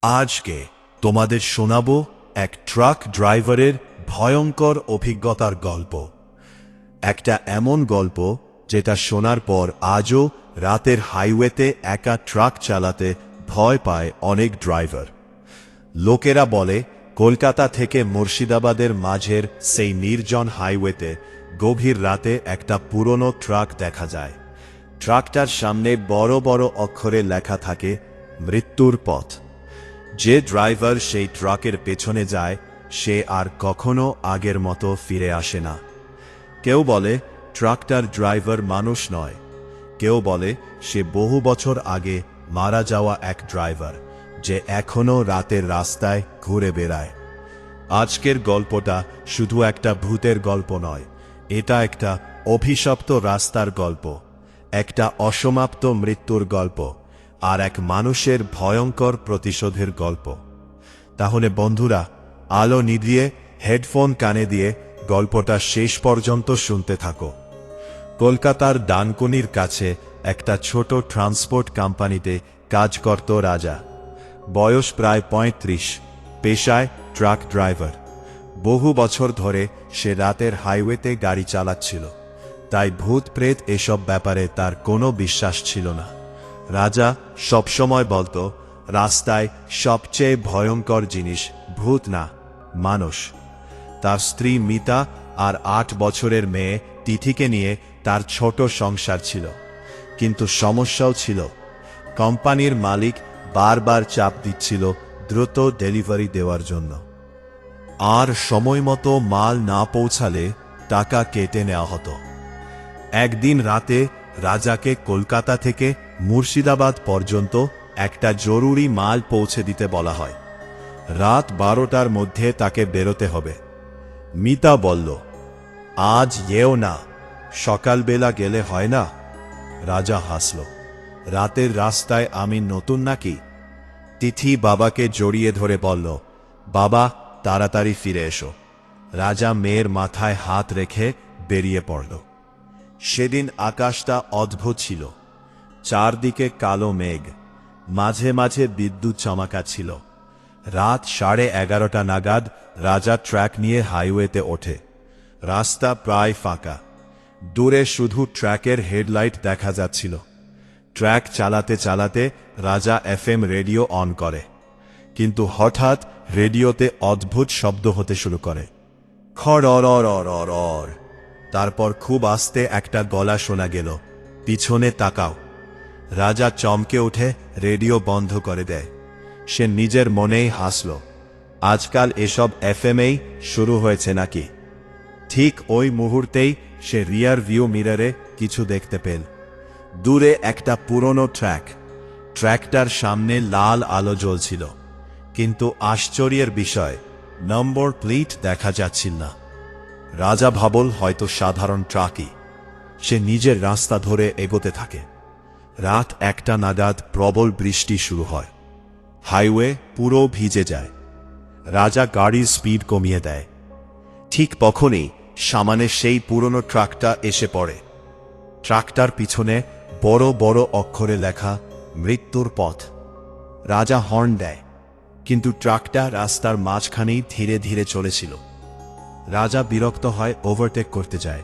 আজকে তোমাদের শোনাবো এক ট্রাক ড্রাইভারের ভয়ঙ্কর অভিজ্ঞতার গল্প। একটা এমন গল্প যেটা শোনার পর আজও রাতের হাইওয়েতে একা ট্রাক চালাতে ভয় পায় অনেক ড্রাইভার। লোকেরা বলে কলকাতা থেকে মুর্শিদাবাদের মাঝের সেই নির্জন হাইওয়েতে গভীর রাতে একটা পুরনো ট্রাক দেখা যায়। ট্রাকটার সামনে বড় বড় অক্ষরে লেখা থাকে মৃত্যুর পথ। যে ড্রাইভার সেই ট্রাকের পেছনে যায় সে আর কখনো আগের মতো ফিরে আসে না। কেউ বলে ট্রাকটার ড্রাইভার মানুষ নয়, কেউ বলে সে বহু বছর আগে মারা যাওয়া এক ড্রাইভার যে এখনো রাতের রাস্তায় ঘুরে বেড়ায়। আজকের গল্পটা শুধু একটা ভূতের গল্প নয়, এটা একটা অভিশপ্ত রাস্তার গল্প, একটা অসমাপ্ত মৃত্যুর গল্প, আর এক মানুষের ভয়ঙ্কর প্রতিশোধের গল্প। তাহলে বন্ধুরা, আলো নিভিয়ে হেডফোন কানে দিয়ে গল্পটা শেষ পর্যন্ত শুনতে থাকো। কলকাতার ডানকুনির কাছে একটা ছোট ট্রান্সপোর্ট কোম্পানিতে কাজ করত রাজা। বয়স প্রায় ৩৫, পেশায় ট্রাক ড্রাইভার। বহু বছর ধরে সে রাতের হাইওয়েতে গাড়ি চালাচ্ছিল, তাই ভূত প্রেত এসব ব্যাপারে তার কোনো বিশ্বাস ছিল না। রাজা সবসময় বলতো, রাস্তায় সবচেয়ে ভয়ঙ্কর জিনিস ভূত না, মানুষ। তার স্ত্রী মিতা আর ৮ বছরের মেয়ে তিথিকে নিয়ে তার ছোট সংসার ছিল। কিন্তু সমস্যাও ছিল, কোম্পানির মালিক বারবার চাপ দিচ্ছিল দ্রুত ডেলিভারি দেওয়ার জন্য, আর সময়মতো মাল না পৌঁছালে টাকা কেটে নেওয়া হতো। একদিন রাতে রাজাকে কলকাতা থেকে মুর্শিদাবাদ পর্যন্ত একটা জরুরি মাল পৌঁছে দিতে বলা হয়। রাত ১২টার মধ্যে তাকে বেরোতে হবে। মিতা বলল, আজ যেও না, সকালবেলা গেলে হয় না? রাজা হাসল, রাতের রাস্তায় আমি নতুন নাকি? তিথি বাবাকে জড়িয়ে ধরে বলল, বাবা তাড়াতাড়ি ফিরে এসো। রাজা মেয়ের মাথায় হাত রেখে বেরিয়ে পড়ল। সেদিন আকাশটা অদ্ভুত ছিল, চারদিকে কালো মেঘ, মাঝে মাঝে বিদ্যুৎ চমকাচ্ছিল। রাত 11:30 নাগাদ রাজা ট্রাক নিয়ে হাইওয়েতে ওঠে। রাস্তা প্রায় ফাঁকা, দূরে শুধু ট্রাকের হেডলাইট দেখা যাচ্ছিল। ট্রাক চালাতে চালাতে রাজা এফএম রেডিও অন করে, কিন্তু হঠাৎ রেডিওতে অদ্ভুত শব্দ হতে শুরু করে, খড়। তারপর খুব আস্তে একটা গলা শোনা গেল, পিছনে তাকাও। রাজা চমকে উঠে রেডিও বন্ধ করে দেয়। সে নিজের মনেই হাসল, আজকাল এসব এফএমএই শুরু হয়েছে নাকি? ঠিক ওই মুহূর্তেই সে রিয়ার ভিউ মিররে কিছু দেখতে পেল। দূরে একটা পুরনো ট্রাক, ট্র্যাকটার সামনে লাল আলো জ্বলছিল, কিন্তু আশ্চর্যের বিষয় নম্বর প্লেট দেখা যাচ্ছিল না। রাজা ভাবল হয়তো সাধারণ ট্রাকই। সে নিজের রাস্তা ধরে এগোতে থাকে। রাত 1টা নাগাদ প্রবল বৃষ্টি শুরু হয়, হাইওয়ে পুরো ভিজে যায়। রাজা গাড়ির স্পিড কমিয়ে দেয়। ঠিক তখনই সামনে সেই পুরনো ট্রাকটা এসে পড়ে। ট্রাকটার পিছনে বড় বড় অক্ষরে লেখা মৃত্যুর পথ। রাজা হর্ন দেয়, কিন্তু ট্রাকটা রাস্তার মাঝখানেই ধীরে ধীরে চলেছিল। রাজা বিরক্ত হয়, ওভারটেক করতে যায়।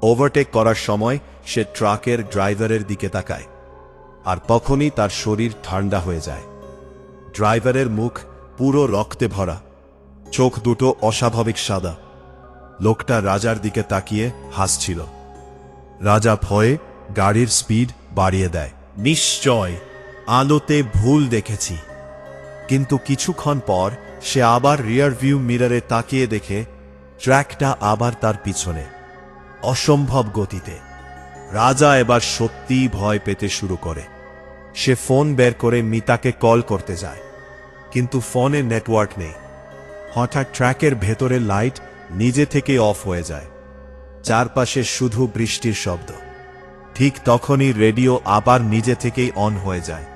ওভারটেক করার সময় সে ট্রাকের ড্রাইভারের দিকে তাকায়, আর তখনই তার শরীর ঠান্ডা হয়ে যায়। ড্রাইভারের মুখ পুরো রক্তে ভরা, চোখ দুটো অস্বাভাবিক সাদা। লোকটা রাজার দিকে তাকিয়ে হাসছিল। রাজা ভয়ে গাড়ির স্পিড বাড়িয়ে দেয়। নিশ্চয় আলোতে ভুল দেখেছি। কিন্তু কিছুক্ষণ পর সে আবার রিয়ার ভিউ মিররে তাকিয়ে দেখে ট্রাকটা আবার তার পিছনে, অসম্ভব গতিতে। রাজা এবার সত্যিই ভয় পেতে শুরু করে। সে ফোন বের করে মিতাকে কল করতে যায়, কিন্তু ফোনে নেটওয়ার্ক নেই। হঠাৎ ট্রাকের ভেতরের লাইট নিজে থেকেই অফ হয়ে যায়, চারপাশে শুধু বৃষ্টির শব্দ। ঠিক তখনই রেডিও আবার নিজে থেকেই অন হয়ে যায়।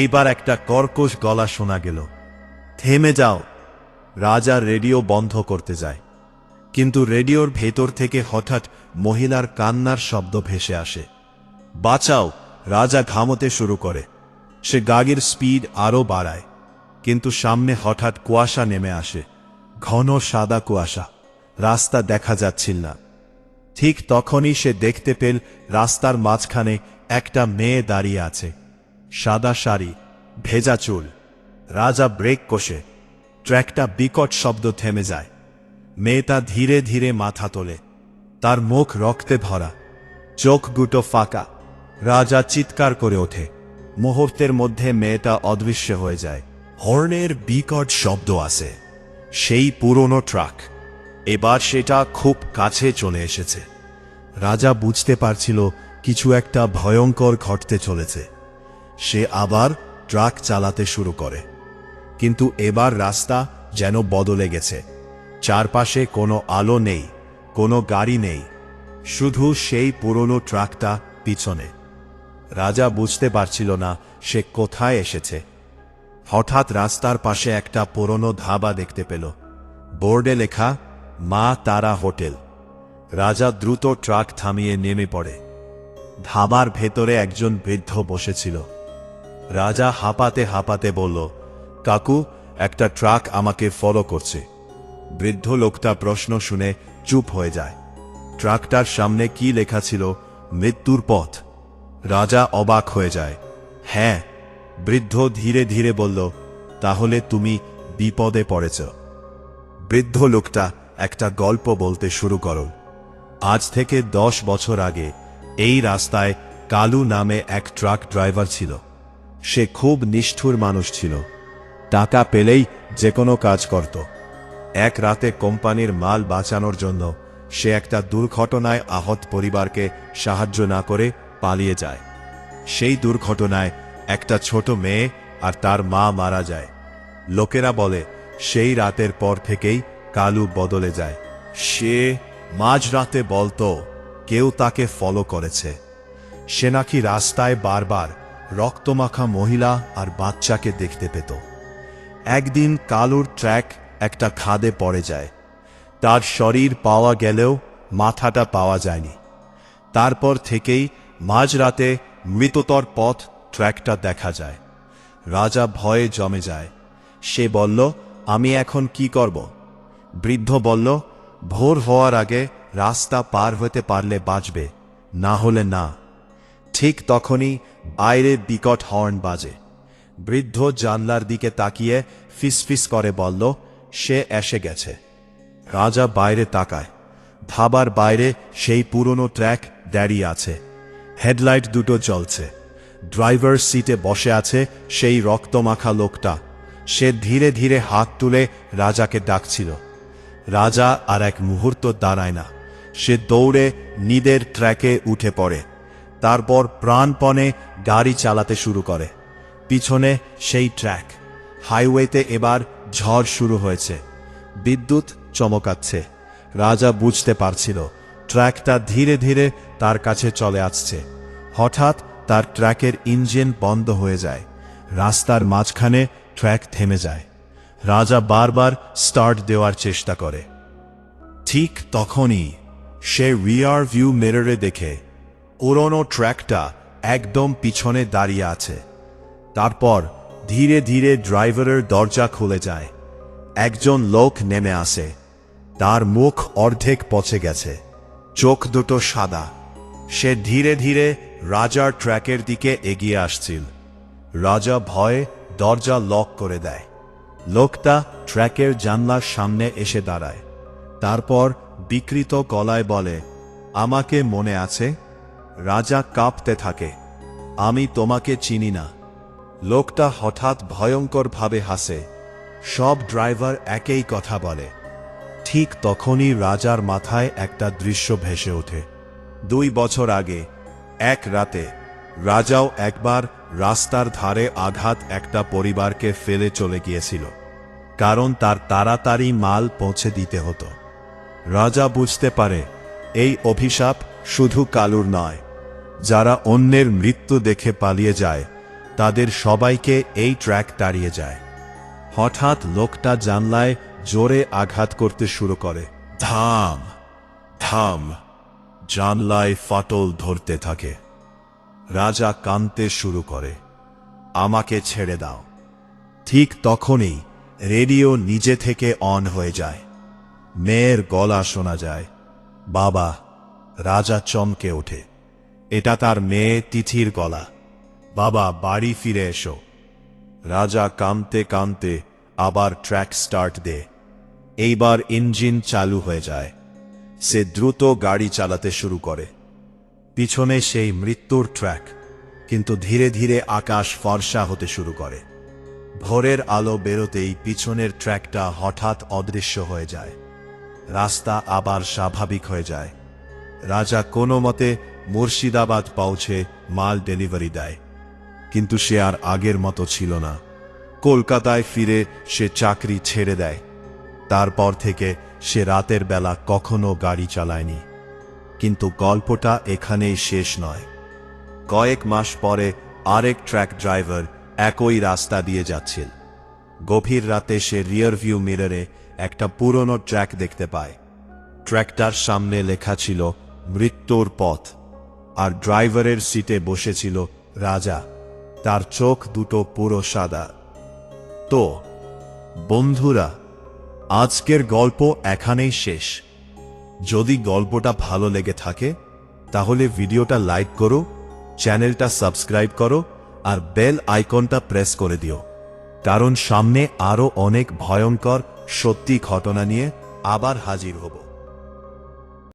এইবার একটা কর্কশ গলা শোনা গেল, থেমে যাও। রাজা রেডিও বন্ধ করতে যায়, কিন্তু রেডিওর ভেতর থেকে হঠাৎ মহিলার কান্নার শব্দ ভেসে আসে। বাঁচাও! রাজা ঘামতে শুরু করে। সে গাড়ির স্পিড আরও বাড়ায়, কিন্তু সামনে হঠাৎ কুয়াশা নেমে আসে, ঘন সাদা কুয়াশা, রাস্তা দেখা যাচ্ছিল না। ঠিক তখনই সে দেখতে পেল রাস্তার মাঝখানে একটা মেয়ে দাঁড়িয়ে আছে, সাদা শাড়ি, ভেজা চুল। রাজা ব্রেক কষে, ট্র্যাকটা বিকট শব্দ থেমে যায়। মেয়েটা ধীরে ধীরে মাথা তোলে, তার মুখ রক্তে ভরা, চোখ দুটো ফাঁকা। রাজা চিৎকার করে ওঠে। মুহূর্তের মধ্যে মেয়েটা অদৃশ্য হয়ে যায়। হর্নের বিকট শব্দ আসে, সেই পুরনো ট্রাক। এবার সেটা খুব কাছে চলে এসেছে। রাজা বুঝতে পারছিল কিছু একটা ভয়ঙ্কর ঘটতে চলেছে। সে আবার ট্রাক চালাতে শুরু করে, কিন্তু এবার রাস্তা যেন বদলে গেছে। চারপাশে কোনো আলো নেই, কোনো গাড়ি নেই, শুধু সেই পুরনো ট্রাকটা পিছনে। রাজা বুঝতে পারছিল না সে কোথায় এসেছে। হঠাৎ রাস্তার পাশে একটা পুরনো ধাবা দেখতে পেল, বোর্ডে লেখা মা তারা হোটেল। রাজা দ্রুত ট্রাক থামিয়ে নেমে পড়ে। ধাবার ভেতরে একজন বৃদ্ধ বসেছিল। রাজা হাঁপাতে হাঁপাতে বলল, কাকু, একটা ট্রাক আমাকে ফলো করছে। বৃদ্ধ লোকটা প্রশ্ন শুনে চুপ হয়ে যায়। ট্রাকটার সামনে কি লেখা ছিল? মৃত্যুর পথ। রাজা অবাক হয়ে যায়। হ্যাঁ, বৃদ্ধ ধীরে ধীরে বলল, তাহলে তুমি বিপদে পড়েছ। বৃদ্ধ লোকটা একটা গল্প বলতে শুরু করল। আজ থেকে 10 বছর আগে এই রাস্তায় কালু নামে এক ট্রাক ড্রাইভার ছিল। সে খুব নিষ্ঠুর মানুষ ছিল, টাকা পেলেই যে কোনো কাজ করত। এক রাতে কোম্পানির মাল বাঁচানোর জন্য সে একটা দুর্ঘটনায় আহত পরিবারকে সাহায্য না করে পালিয়ে যায়। সেই দুর্ঘটনায় একটা ছোট মেয়ে আর তার মা মারা যায়। লোকেরা বলে সেই রাতের পর থেকেই কালু বদলে যায়। সে মাঝরাতে বলতো কেউ তাকে ফলো করেছে। সে নাকি রাস্তায় বারবার রক্তমাখা মহিলা আর বাচ্চাকে দেখতে পেত। একদিন কালুর ট্র্যাক একটা খাদে পড়ে যায়। তার শরীর পাওয়া গেলেও মাথাটা পাওয়া যায়নি। তারপর থেকেই মাঝরাতে মৃততর পথ ট্র্যাকটা দেখা যায়। রাজা ভয়ে জমে যায়। সে বলল, আমি এখন কি করব? বৃদ্ধ বলল, ভোর হওয়ার আগে রাস্তা পার হতে পারলে বাঁচবে, না হলে না। ঠিক তখনই বাইরে বিকট হর্ন বাজে। বৃদ্ধ জানলার দিকে তাকিয়ে ফিসফিস করে বলল, সে এসে গেছে। রাজা বাইরে তাকায়। ধাবার বাইরে সেই পুরনো ট্র্যাক দাঁড়িয়ে আছে, হেডলাইট দুটো জ্বলছে। ড্রাইভার সিটে বসে আছে সেই রক্তমাখা লোকটা। সে ধীরে ধীরে হাত তুলে রাজাকে ডাকছিল। রাজা আর এক মুহূর্ত দাঁড়ায় না। সে দৌড়ে নিজের ট্র্যাকে উঠে পড়ে। তারপর প্রাণপণে গাড়ি চালাতে শুরু করে। পিছনে সেই ট্র্যাক। হাইওয়েতে এবার ঝড় শুরু হয়েছে, বিদ্যুৎ চমকাচ্ছে। রাজা বুঝতে পারছিল ট্র্যাকটা ধীরে ধীরে তার কাছে চলে আসছে। হঠাৎ তার ট্র্যাকের ইঞ্জিন বন্ধ হয়ে যায়। রাস্তার মাঝখানে ট্র্যাক থেমে যায়। রাজা বারবার স্টার্ট দেওয়ার চেষ্টা করে। ঠিক তখনই সে রিয়ার ভিউ মিররে দেখে পুরনো ট্র্যাকটা একদম পিছনে দাঁড়িয়ে আছে। তারপর ধীরে ধীরে ড্রাইভারের দরজা খুলে যায়। একজন লোক নেমে আসে। তার মুখ অর্ধেক পচে গেছে, চোখ দুটো সাদা। সে ধীরে ধীরে রাজার ট্র্যাকের দিকে এগিয়ে আসছিল। রাজা ভয়ে দরজা লক করে দেয়। লোকটা ট্র্যাকের জানলার সামনে এসে দাঁড়ায়। তারপর বিকৃত গলায় বলে, আমাকে মনে আছে? রাজা কাঁপতে থাকে, আমি তোমাকে চিনি না। লোকটা হঠাৎ ভয়ঙ্করভাবে হাসে। সব ড্রাইভার একই কথা বলে। ঠিক তখনই রাজার মাথায় একটা দৃশ্য ভেসে ওঠে। 2 বছর আগে এক রাতে রাজাও একবার রাস্তার ধারে আঘাত একটা পরিবারকে ফেলে চলে গিয়েছিল, কারণ তার তাড়াতাড়ি মাল পৌঁছে দিতে হতো। রাজা বুঝতে পারে এই অভিশাপ শুধু কালুর নয়। যারা অন্যের মৃত্যু দেখে পালিয়ে যায় তাদের সবাইকে এই ট্র্যাক তাড়িয়ে যায়। হঠাৎ লোকটা জানলায় জোরে আঘাত করতে শুরু করে। ধাম ধাম, জানলায় ফাটল ধরতে থাকে। রাজা কাঁদতে শুরু করে। আমাকে ছেড়ে দাও। ঠিক তখনই রেডিও নিজে থেকে অন হয়ে যায়। মেয়ের গলা শোনা যায়, বাবা। রাজা চমকে ওঠে। এটা তার মেয়ে তিথির গলা। বাবা, বাড়ি ফিরে এসো। রাজা কাঁদতে কাঁদতে আবার ট্র্যাক স্টার্ট দেয়। এইবার ইঞ্জিন চালু হয়ে যায়। সে দ্রুত গাড়ি চালাতে শুরু করে। পিছনে সেই মৃত্যুর ট্র্যাক, কিন্তু ধীরে ধীরে আকাশ ফর্সা হতে শুরু করে। ভোরের আলো বেরোতেই পিছনের ট্র্যাকটা হঠাৎ অদৃশ্য হয়ে যায়। রাস্তা আবার স্বাভাবিক হয়ে যায়। রাজা কোনো মতে মুর্শিদাবাদ পৌঁছে মাল ডেলিভারি দেয়। কিন্তু সে আর আগের মতো ছিল না। কলকাতায় ফিরে সে চাকরি ছেড়ে দেয়। তারপর থেকে সে রাতের বেলা কখনো গাড়ি চালায়নি। কিন্তু গল্পটা এখানেই শেষ নয়। কয়েক মাস পরে আরেক ট্র্যাক ড্রাইভার একই রাস্তা দিয়ে যাচ্ছিল। গভীর রাতে সে রিয়ার ভিউ মিররে একটা পুরনো ট্র্যাক দেখতে পায়। ট্র্যাকটার সামনে লেখা ছিল মৃত্যুর পথ, আর ড্রাইভারের সিটে বসেছিল রাজা। তার চোখ দুটো পুরো সাদা। তো বন্ধুরা, আজকের গল্প এখানেই শেষ। যদি গল্পটা ভালো লেগে থাকে তাহলে ভিডিওটা লাইক করো, চ্যানেলটা সাবস্ক্রাইব করো আর বেল আইকনটা প্রেস করে দিও, কারণ সামনে আরো অনেক ভয়ঙ্কর সত্যি ঘটনা নিয়ে আবার হাজির হব।